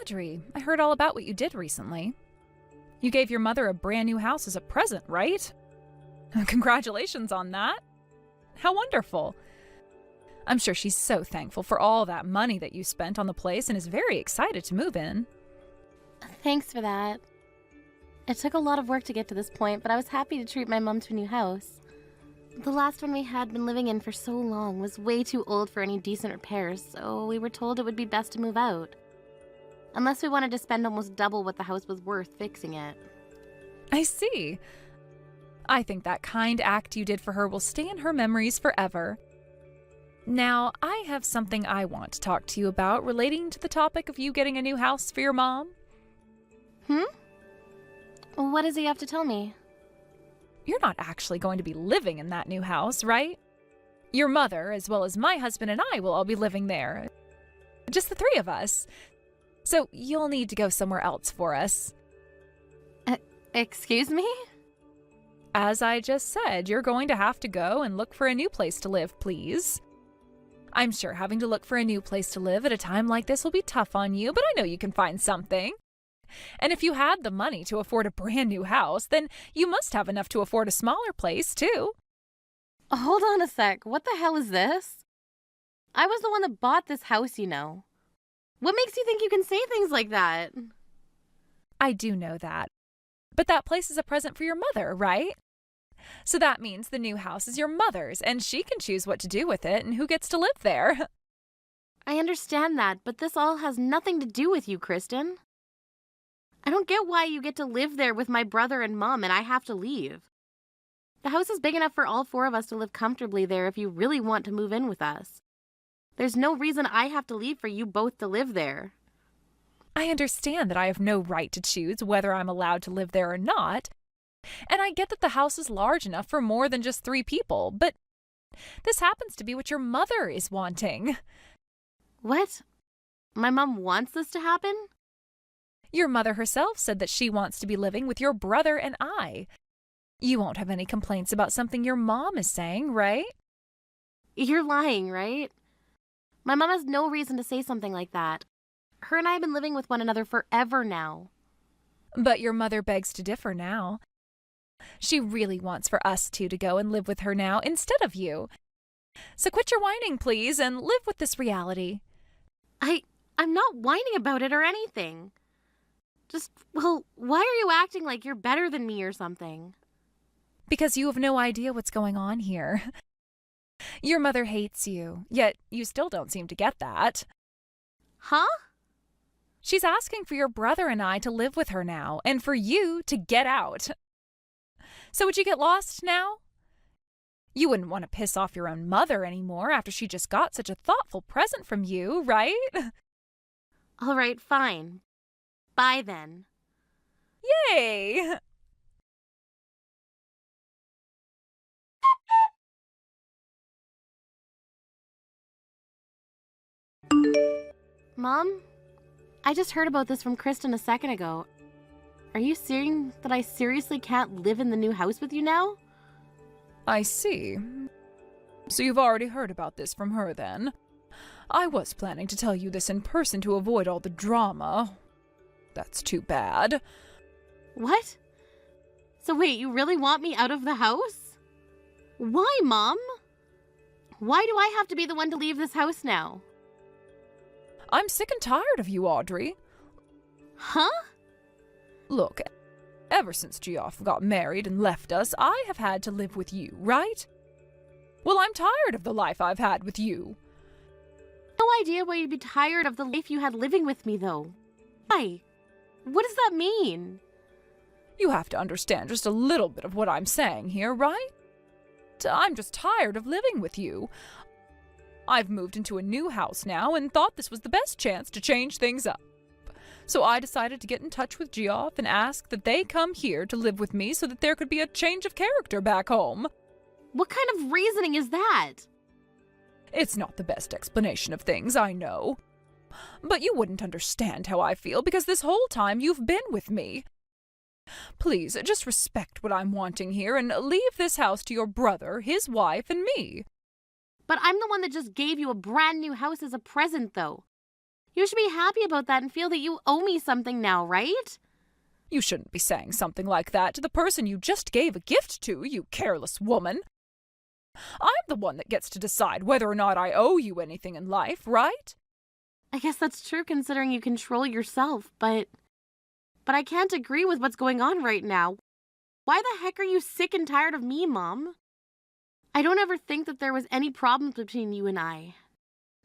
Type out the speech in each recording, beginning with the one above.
Audrey, I heard all about what you did recently. You gave your mother a brand new house as a present, right? Congratulations on that. How wonderful. I'm sure she's so thankful for all that money that you spent on the place and is very excited to move in. Thanks for that. It took a lot of work to get to this point, but I was happy to treat my mom to a new house. The last one we had been living in for so long was way too old for any decent repairs, so we were told it would be best to move out. Unless we wanted to spend almost double what the house was worth fixing it. I see. I think that kind act you did for her will stay in her memories forever. Now, I have something I want to talk to you about relating to the topic of you getting a new house for your mom. What does he have to tell me? You're not actually going to be living in that new house, right? Your mother, as well as my husband and I, will all be living there. Just the three of us. So you'll need to go somewhere else for us. Excuse me? As I just said, you're going to have to go and look for a new place to live, please. I'm sure having to look for a new place to live at a time like this will be tough on you, but I know you can find something. And if you had the money to afford a brand new house, then you must have enough to afford a smaller place, too. Hold on a sec. What the hell is this? I was the one that bought this house, you know. What makes you think you can say things like that? I do know that. But that place is a present for your mother, right? So that means the new house is your mother's, and she can choose what to do with it and who gets to live there. I understand that, but this all has nothing to do with you, Kristen. I don't get why you get to live there with my brother and mom and I have to leave. The house is big enough for all four of us to live comfortably there if you really want to move in with us. There's no reason I have to leave for you both to live there. I understand that I have no right to choose whether I'm allowed to live there or not. And I get that the house is large enough for more than just 3 people, but this happens to be what your mother is wanting. What? My mom wants this to happen? Your mother herself said that she wants to be living with your brother and I. You won't have any complaints about something your mom is saying, right? You're lying, right? My mom has no reason to say something like that. Her and I have been living with one another forever now. But your mother begs to differ now. She really wants for us two to go and live with her now instead of you. So quit your whining, please, and live with this reality. I'm not whining about it or anything. Well, why are you acting like you're better than me or something? Because you have no idea what's going on here. Your mother hates you, yet you still don't seem to get that. Huh? She's asking for your brother and I to live with her now, and for you to get out. So would you get lost now? You wouldn't want to piss off your own mother anymore after she just got such a thoughtful present from you, right? All right, fine. Bye then. Yay! Mom? I just heard about this from Kristen a second ago. Are you saying that I seriously can't live in the new house with you now? I see. So you've already heard about this from her then? I was planning to tell you this in person to avoid all the drama. That's too bad. What? So wait, you really want me out of the house? Why, Mom? Why do I have to be the one to leave this house now? I'm sick and tired of you, Audrey. Huh? Look, ever since Geoff got married and left us, I have had to live with you, right? Well, I'm tired of the life I've had with you. No idea why you'd be tired of the life you had living with me, though. Why? What does that mean? You have to understand just a little bit of what I'm saying here, right? I'm just tired of living with you. I've moved into a new house now and thought this was the best chance to change things up. So I decided to get in touch with Geoff and ask that they come here to live with me so that there could be a change of character back home. What kind of reasoning is that? It's not the best explanation of things, I know. But you wouldn't understand how I feel because this whole time you've been with me. Please, just respect what I'm wanting here and leave this house to your brother, his wife, and me. But I'm the one that just gave you a brand new house as a present, though. You should be happy about that and feel that you owe me something now, right? You shouldn't be saying something like that to the person you just gave a gift to, you careless woman. I'm the one that gets to decide whether or not I owe you anything in life, right? I guess that's true considering you control yourself, but I can't agree with what's going on right now. Why the heck are you sick and tired of me, Mom? I don't ever think that there was any problems between you and I.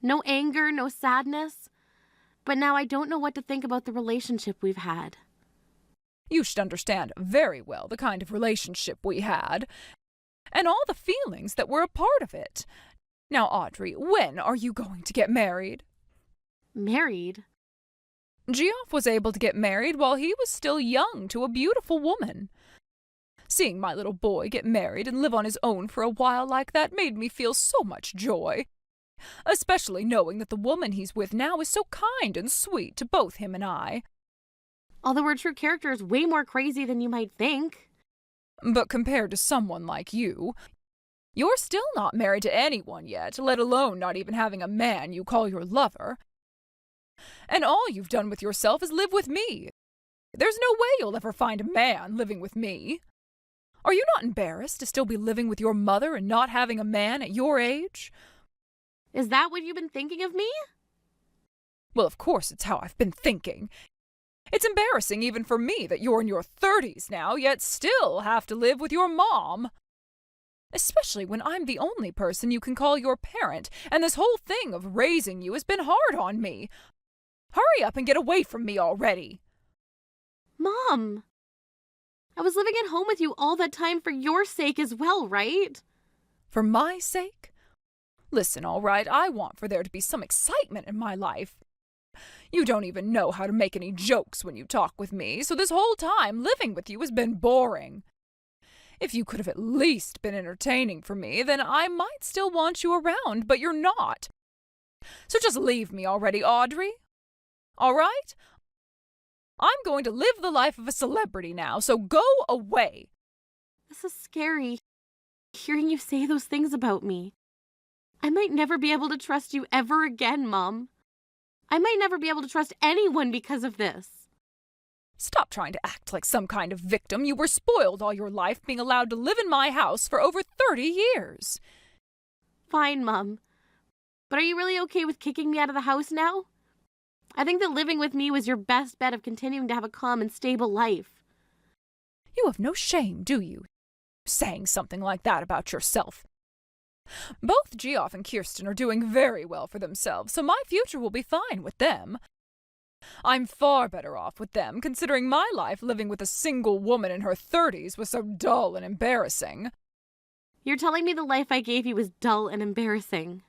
No anger, no sadness. But now I don't know what to think about the relationship we've had. You should understand very well the kind of relationship we had, and all the feelings that were a part of it. Now, Audrey, when are you going to get married? Married? Geoff was able to get married while he was still young to a beautiful woman. Seeing my little boy get married and live on his own for a while like that made me feel so much joy. Especially knowing that the woman he's with now is so kind and sweet to both him and I. Although her true character is way more crazy than you might think. But compared to someone like you, you're still not married to anyone yet, let alone not even having a man you call your lover. And all you've done with yourself is live with me. There's no way you'll ever find a man living with me. Are you not embarrassed to still be living with your mother and not having a man at your age? Is that what you've been thinking of me? Well, of course it's how I've been thinking. It's embarrassing even for me that you're in your 30s now, yet still have to live with your mom. Especially when I'm the only person you can call your parent, and this whole thing of raising you has been hard on me. Hurry up and get away from me already. Mom! I was living at home with you all that time for your sake as well, right? For my sake? Listen, all right, I want for there to be some excitement in my life. You don't even know how to make any jokes when you talk with me, so this whole time living with you has been boring. If you could have at least been entertaining for me, then I might still want you around, but you're not. So just leave me already, Audrey. All right? I'm going to live the life of a celebrity now, so go away. This is scary, hearing you say those things about me. I might never be able to trust you ever again, Mom. I might never be able to trust anyone because of this. Stop trying to act like some kind of victim. You were spoiled all your life being allowed to live in my house for over 30 years. Fine, Mom. But are you really okay with kicking me out of the house now? I think that living with me was your best bet of continuing to have a calm and stable life. You have no shame, do you? Saying something like that about yourself. Both Geoff and Kirsten are doing very well for themselves, so my future will be fine with them. I'm far better off with them, considering my life living with a single woman in her 30s was so dull and embarrassing. You're telling me the life I gave you was dull and embarrassing.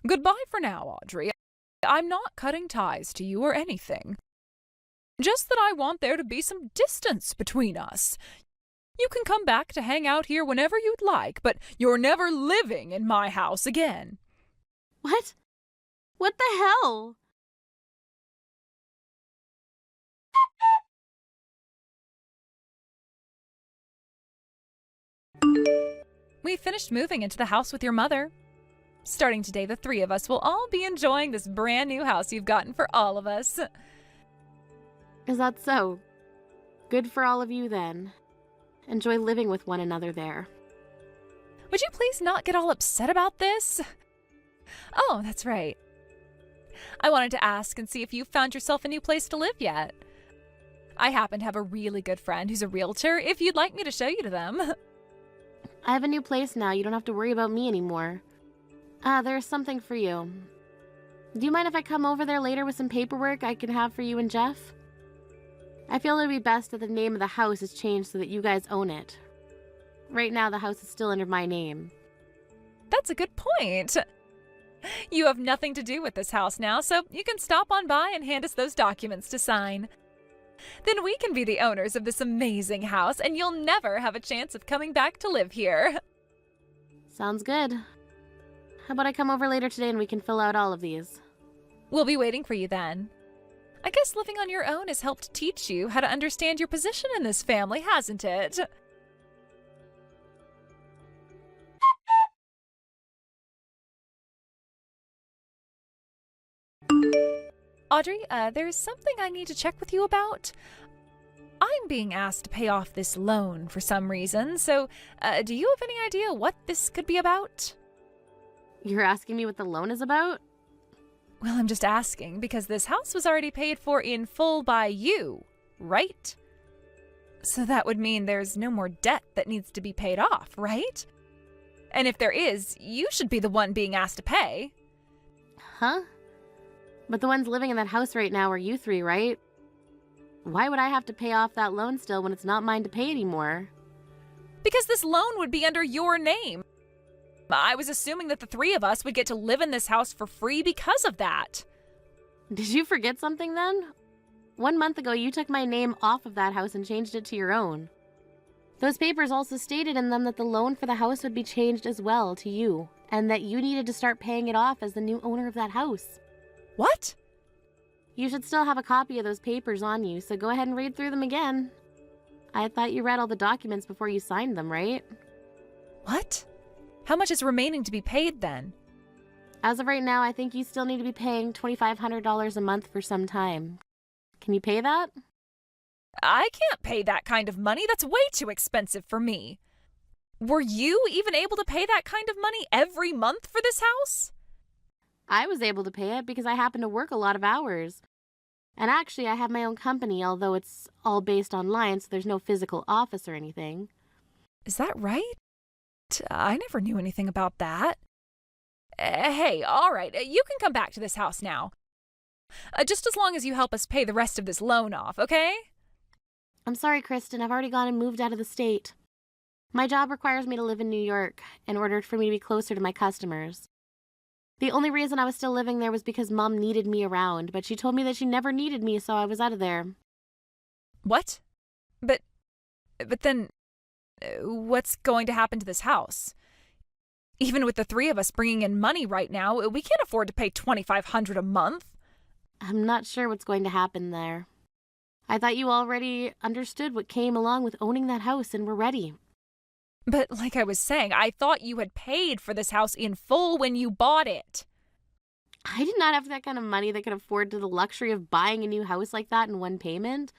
Goodbye for now, Audrey. I'm not cutting ties to you or anything. Just that I want there to be some distance between us. You can come back to hang out here whenever you'd like, but you're never living in my house again. What? What the hell? We finished moving into the house with your mother. Starting today, the three of us will all be enjoying this brand new house you've gotten for all of us. Is that so? Good for all of you then. Enjoy living with one another there. Would you please not get all upset about this? Oh, that's right. I wanted to ask and see if you found yourself a new place to live yet. I happen to have a really good friend who's a realtor, if you'd like me to show you to them. I have a new place now. You don't have to worry about me anymore. There's something for you. Do you mind if I come over there later with some paperwork I can have for you and Jeff? I feel it would be best that the name of the house is changed so that you guys own it. Right now, the house is still under my name. That's a good point. You have nothing to do with this house now, so you can stop on by and hand us those documents to sign. Then we can be the owners of this amazing house, and you'll never have a chance of coming back to live here. Sounds good. How about I come over later today and we can fill out all of these? We'll be waiting for you then. I guess living on your own has helped teach you how to understand your position in this family, hasn't it? Audrey, there's something I need to check with you about. I'm being asked to pay off this loan for some reason, so do you have any idea what this could be about? You're asking me what the loan is about? Well, I'm just asking because this house was already paid for in full by you, right? So that would mean there's no more debt that needs to be paid off, right? And if there is, you should be the one being asked to pay. Huh? But the ones living in that house right now are you three, right? Why would I have to pay off that loan still when it's not mine to pay anymore? Because this loan would be under your name. I was assuming that the three of us would get to live in this house for free because of that. Did you forget something then? 1 month ago, you took my name off of that house and changed it to your own. Those papers also stated in them that the loan for the house would be changed as well to you, and that you needed to start paying it off as the new owner of that house. What? You should still have a copy of those papers on you, so go ahead and read through them again. I thought you read all the documents before you signed them, right? What? How much is remaining to be paid then? As of right now, I think you still need to be paying $2,500 a month for some time. Can you pay that? I can't pay that kind of money. That's way too expensive for me. Were you even able to pay that kind of money every month for this house? I was able to pay it because I happen to work a lot of hours. And actually, I have my own company, although it's all based online, so there's no physical office or anything. Is that right? I never knew anything about that. Hey, all right, you can come back to this house now. Just as long as you help us pay the rest of this loan off, okay? I'm sorry, Kristen. I've already gone and moved out of the state. My job requires me to live in New York in order for me to be closer to my customers. The only reason I was still living there was because Mom needed me around, but she told me that she never needed me, so I was out of there. What? But then, what's going to happen to this house? Even with the three of us bringing in money right now, we can't afford to pay $2,500 a month. I'm not sure what's going to happen there. I thought you already understood what came along with owning that house and were ready. But like I was saying, I thought you had paid for this house in full when you bought it. I did not have that kind of money that could afford to the luxury of buying a new house like that in one payment.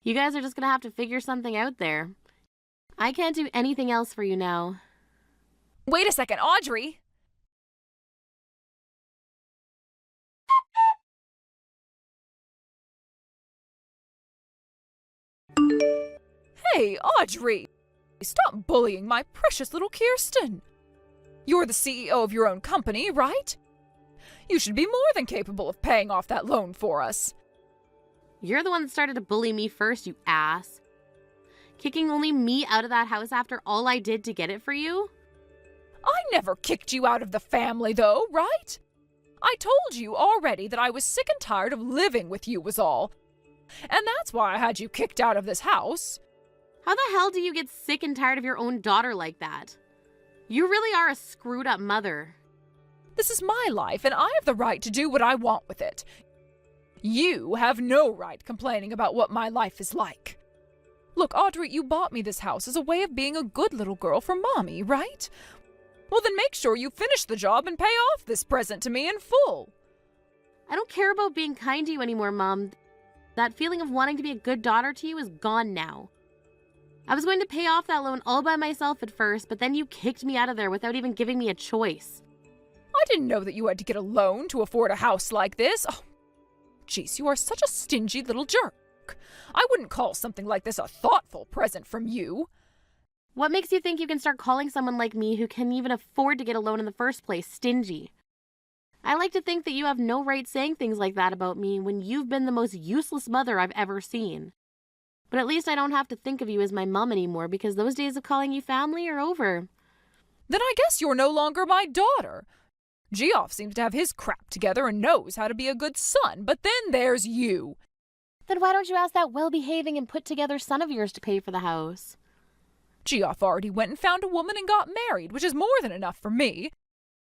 You guys are just going to have to figure something out there. I can't do anything else for you now. Wait a second, Audrey! Hey, Audrey! Stop bullying my precious little Kirsten. You're the CEO of your own company, right? You should be more than capable of paying off that loan for us. You're the one that started to bully me first, you ass. Kicking only me out of that house after all I did to get it for you? I never kicked you out of the family, though, right? I told you already that I was sick and tired of living with you was all. And that's why I had you kicked out of this house. How the hell do you get sick and tired of your own daughter like that? You really are a screwed up mother. This is my life, and I have the right to do what I want with it. You have no right complaining about what my life is like. Look, Audrey, you bought me this house as a way of being a good little girl for Mommy, right? Well, then make sure you finish the job and pay off this present to me in full. I don't care about being kind to you anymore, Mom. That feeling of wanting to be a good daughter to you is gone now. I was going to pay off that loan all by myself at first, but then you kicked me out of there without even giving me a choice. I didn't know that you had to get a loan to afford a house like this. Oh, jeez, you are such a stingy little jerk. I wouldn't call something like this a thoughtful present from you. What makes you think you can start calling someone like me who can even afford to get a loan in the first place stingy? I like to think that you have no right saying things like that about me when you've been the most useless mother I've ever seen. But at least I don't have to think of you as my mom anymore because those days of calling you family are over. Then I guess you're no longer my daughter. Geoff seems to have his crap together and knows how to be a good son, but then there's you. Then why don't you ask that well-behaving and put-together son of yours to pay for the house? Geoff already went and found a woman and got married, which is more than enough for me.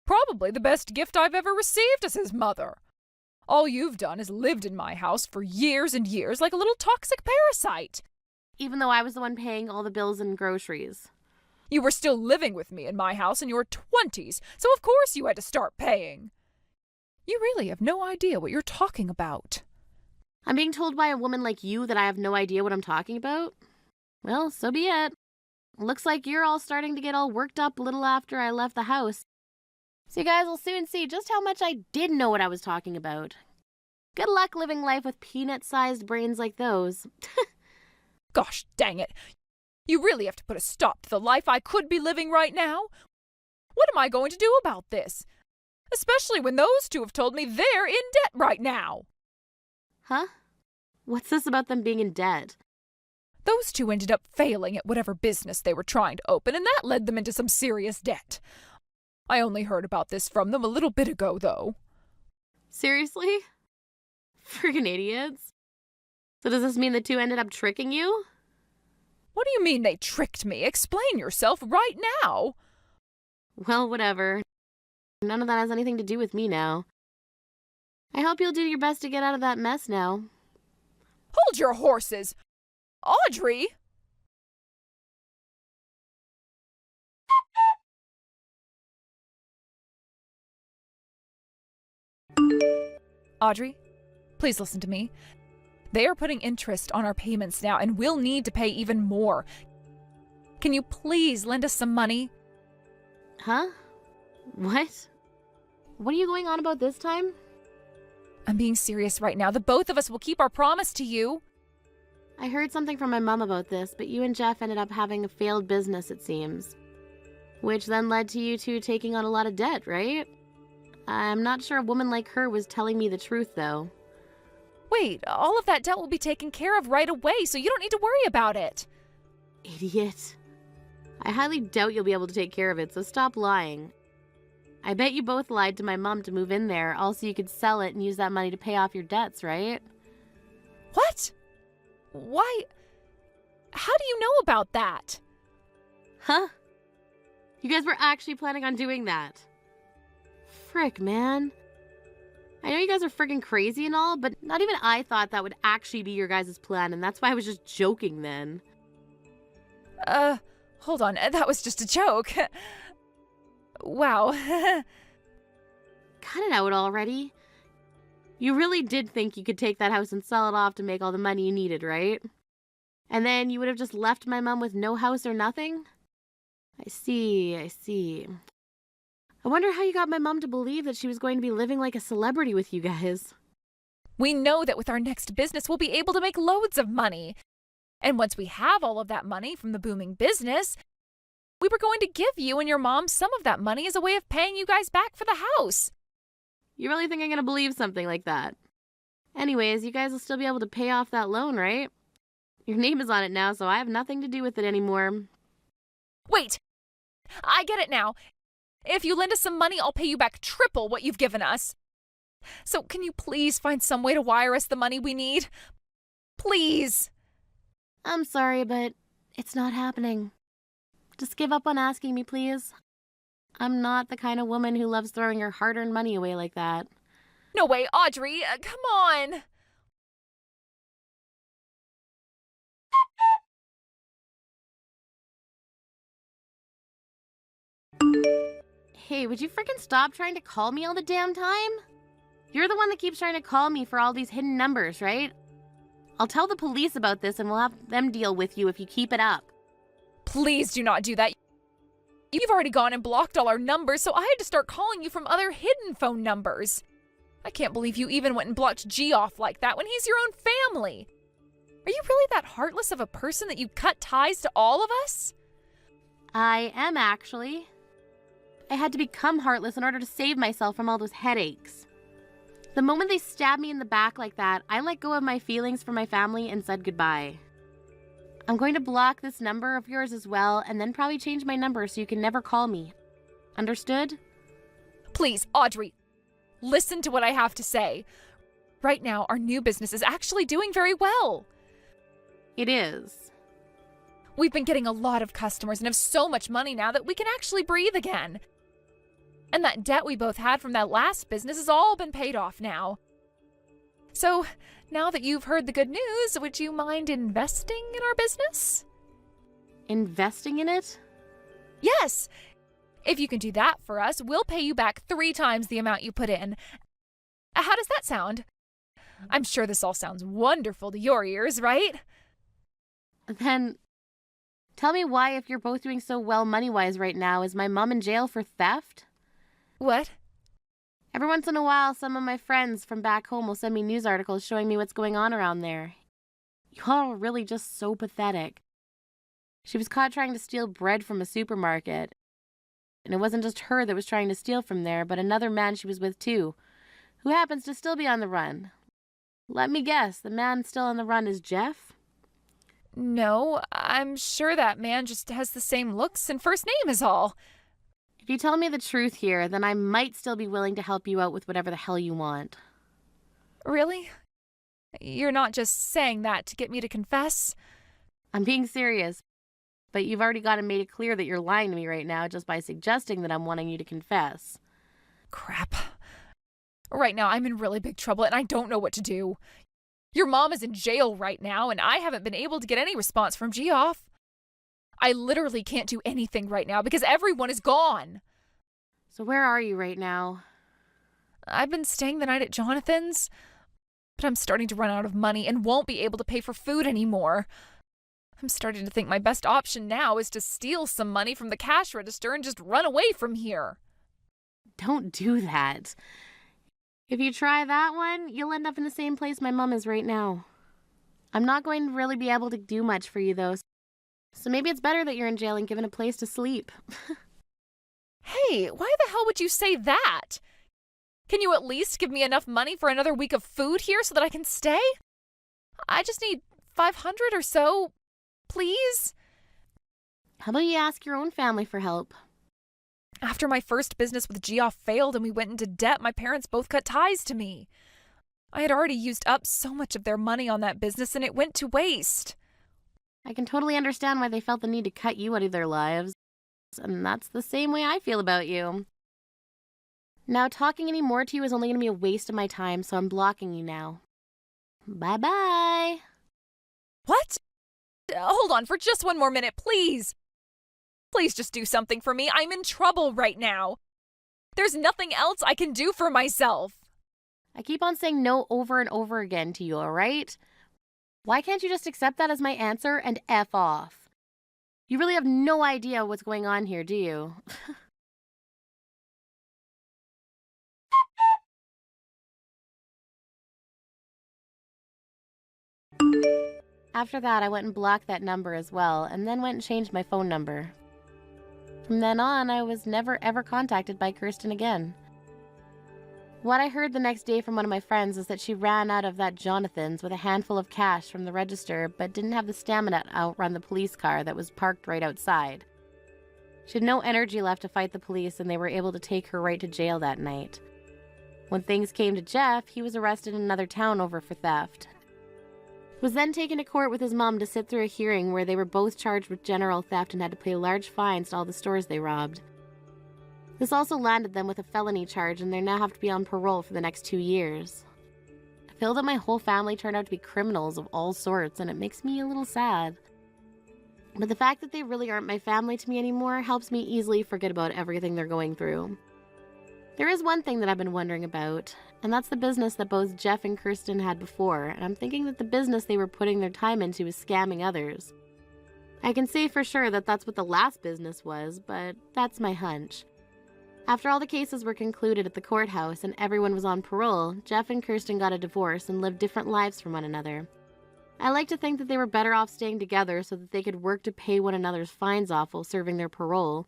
Probably the best gift I've ever received as his mother. All you've done is lived in my house for years and years like a little toxic parasite. Even though I was the one paying all the bills and groceries. You were still living with me in my house in your 20s, so of course you had to start paying. You really have no idea what you're talking about. I'm being told by a woman like you that I have no idea what I'm talking about? Well, so be it. Looks like you're all starting to get all worked up a little after I left the house. So you guys will soon see just how much I did know what I was talking about. Good luck living life with peanut-sized brains like those. Gosh dang it. You really have to put a stop to the life I could be living right now. What am I going to do about this? Especially when those two have told me they're in debt right now. Huh? What's this about them being in debt? Those two ended up failing at whatever business they were trying to open, and that led them into some serious debt. I only heard about this from them a little bit ago, though. Seriously? Friggin' idiots. So does this mean the two ended up tricking you? What do you mean they tricked me? Explain yourself right now. Well, whatever. None of that has anything to do with me now. I hope you'll do your best to get out of that mess now. Hold your horses! Audrey! Audrey, please listen to me. They are putting interest on our payments now, and we'll need to pay even more. Can you please lend us some money? Huh? What? What are you going on about this time? I'm being serious right now. The both of us will keep our promise to you. I heard something from my mom about this, but you and Jeff ended up having a failed business, it seems. Which then led to you two taking on a lot of debt, right? I'm not sure a woman like her was telling me the truth, though. Wait, all of that debt will be taken care of right away, so you don't need to worry about it. Idiot. I highly doubt you'll be able to take care of it, so stop lying. I bet you both lied to my mom to move in there, also you could sell it and use that money to pay off your debts, right? What? Why? How do you know about that? Huh? You guys were actually planning on doing that. Frick, man. I know you guys are friggin' crazy and all, but not even I thought that would actually be your guys' plan, and that's why I was just joking then. Hold on, that was just a joke. Wow. Cut it out already. You really did think you could take that house and sell it off to make all the money you needed, right? And then you would have just left my mom with no house or nothing? I see. I wonder how you got my mom to believe that she was going to be living like a celebrity with you guys. We know that with our next business, we'll be able to make loads of money. And once we have all of that money from the booming business, we were going to give you and your mom some of that money as a way of paying you guys back for the house. You really think I'm going to believe something like that? Anyways, you guys will still be able to pay off that loan, right? Your name is on it now, so I have nothing to do with it anymore. Wait! I get it now. If you lend us some money, I'll pay you back triple what you've given us. So can you please find some way to wire us the money we need? Please! I'm sorry, but it's not happening. Just give up on asking me, please. I'm not the kind of woman who loves throwing her hard-earned money away like that. No way, Audrey! Come on! Hey, would you freaking stop trying to call me all the damn time? You're the one that keeps trying to call me for all these hidden numbers, right? I'll tell the police about this and we'll have them deal with you if you keep it up. Please do not do that. You've already gone and blocked all our numbers, so I had to start calling you from other hidden phone numbers. I can't believe you even went and blocked G off like that when he's your own family. Are you really that heartless of a person that you cut ties to all of us? I am, actually. I had to become heartless in order to save myself from all those headaches. The moment they stabbed me in the back like that, I let go of my feelings for my family and said goodbye. I'm going to block this number of yours as well, and then probably change my number so you can never call me. Understood? Please, Audrey, listen to what I have to say. Right now, our new business is actually doing very well. It is. We've been getting a lot of customers and have so much money now that we can actually breathe again. And that debt we both had from that last business has all been paid off now. So, now that you've heard the good news, would you mind investing in our business? Investing in it? Yes! If you can do that for us, we'll pay you back 3 times the amount you put in. How does that sound? I'm sure this all sounds wonderful to your ears, right? Then tell me why, if you're both doing so well money-wise right now, is my mom in jail for theft? What? Every once in a while, some of my friends from back home will send me news articles showing me what's going on around there. Y'all are really just so pathetic. She was caught trying to steal bread from a supermarket. And it wasn't just her that was trying to steal from there, but another man she was with too, who happens to still be on the run. Let me guess, the man still on the run is Jeff? No, I'm sure that man just has the same looks and first name is all. If you tell me the truth here, then I might still be willing to help you out with whatever the hell you want. Really? You're not just saying that to get me to confess? I'm being serious, but you've already made it clear that you're lying to me right now just by suggesting that I'm wanting you to confess. Crap. Right now, I'm in really big trouble and I don't know what to do. Your mom is in jail right now and I haven't been able to get any response from Geoff. I literally can't do anything right now because everyone is gone. So where are you right now? I've been staying the night at Jonathan's, but I'm starting to run out of money and won't be able to pay for food anymore. I'm starting to think my best option now is to steal some money from the cash register and just run away from here. Don't do that. If you try that one, you'll end up in the same place my mom is right now. I'm not going to really be able to do much for you, though. So maybe it's better that you're in jail and given a place to sleep. Hey, why the hell would you say that? Can you at least give me enough money for another week of food here so that I can stay? I just need 500 or so, please. How about you ask your own family for help? After my first business with Geoff failed and we went into debt, my parents both cut ties to me. I had already used up so much of their money on that business and it went to waste. I can totally understand why they felt the need to cut you out of their lives. And that's the same way I feel about you. Now, talking any more to you is only going to be a waste of my time, so I'm blocking you now. Bye-bye. What? Hold on for just one more minute, please. Please just do something for me. I'm in trouble right now. There's nothing else I can do for myself. I keep on saying no over and over again to you, all right? Why can't you just accept that as my answer and F off? You really have no idea what's going on here, do you? After that, I went and blocked that number as well, and then went and changed my phone number. From then on, I was never ever contacted by Kirsten again. What I heard the next day from one of my friends is that she ran out of that Jonathan's with a handful of cash from the register, but didn't have the stamina to outrun the police car that was parked right outside. She had no energy left to fight the police, and they were able to take her right to jail that night. When things came to Jeff, he was arrested in another town over for theft. He was then taken to court with his mom to sit through a hearing where they were both charged with general theft and had to pay large fines to all the stores they robbed. This also landed them with a felony charge, and they now have to be on parole for the next 2 years. I feel that my whole family turned out to be criminals of all sorts, and it makes me a little sad. But the fact that they really aren't my family to me anymore helps me easily forget about everything they're going through. There is one thing that I've been wondering about, and that's the business that both Jeff and Kirsten had before, and I'm thinking that the business they were putting their time into is scamming others. I can say for sure that that's what the last business was, but that's my hunch. After all the cases were concluded at the courthouse and everyone was on parole, Jeff and Kirsten got a divorce and lived different lives from one another. I like to think that they were better off staying together so that they could work to pay one another's fines off while serving their parole.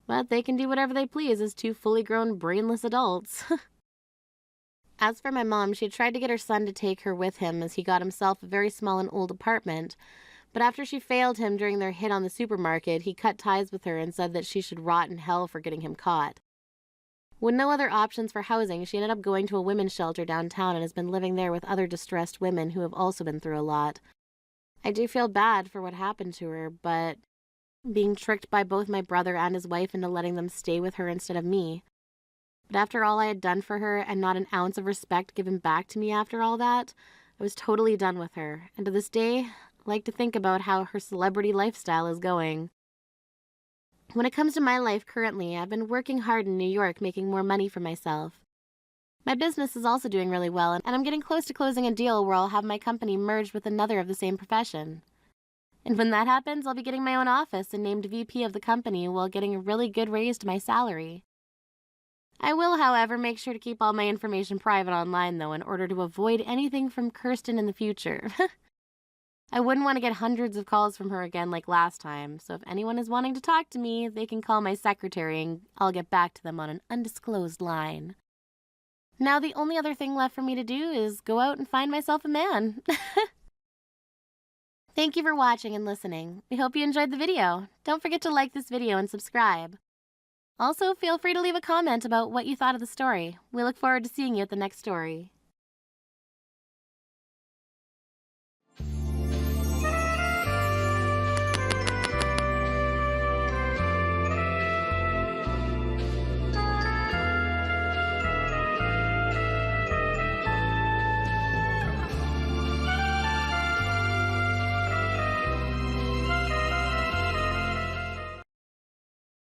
But they can do whatever they please as two fully grown, brainless adults. As for my mom, she had tried to get her son to take her with him as he got himself a very small and old apartment. But after she failed him during their hit on the supermarket, he cut ties with her and said that she should rot in hell for getting him caught. With no other options for housing, she ended up going to a women's shelter downtown and has been living there with other distressed women who have also been through a lot. I do feel bad for what happened to her, but being tricked by both my brother and his wife into letting them stay with her instead of me. But after all I had done for her and not an ounce of respect given back to me after all that, I was totally done with her, and to this day, I like to think about how her celebrity lifestyle is going. When it comes to my life currently, I've been working hard in New York making more money for myself. My business is also doing really well, and I'm getting close to closing a deal where I'll have my company merged with another of the same profession. And when that happens, I'll be getting my own office and named VP of the company while getting a really good raise to my salary. I will, however, make sure to keep all my information private online, though, in order to avoid anything from Kirsten in the future. I wouldn't want to get hundreds of calls from her again like last time, so if anyone is wanting to talk to me, they can call my secretary and I'll get back to them on an undisclosed line. Now the only other thing left for me to do is go out and find myself a man. Thank you for watching and listening. We hope you enjoyed the video. Don't forget to like this video and subscribe. Also, feel free to leave a comment about what you thought of the story. We look forward to seeing you at the next story.